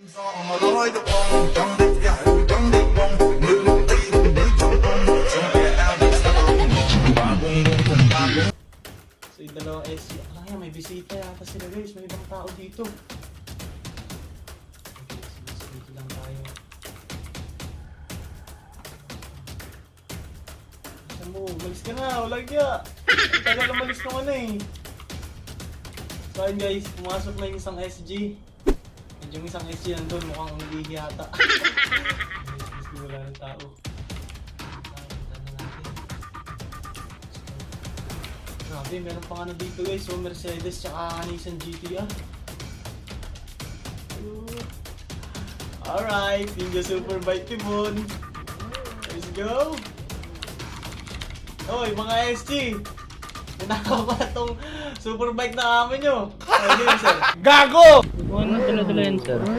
So yung dalawang SG, kaya may bisita yata sila guys, may ibang tao dito. Okay, dito lang tayo. Saan mo? Umalis ka na, walang kya. Tagal umalis naman eh. So ayun guys, pumasok na yung isang SG. Medyo yung isang SG nandun, mukhang umihi yata. Guys, wala ng tao. Grabe, meron pa nga na dito guys, so Mercedes tsaka Nissan GT-R. Alright, Ninja Superbike Tibon. Let's go! Hoy, mga SG! Nanakaw pa itong Superbike na amin nyo. Ayun, sir. Gago! Ano tuloy-tuloy yan, sir?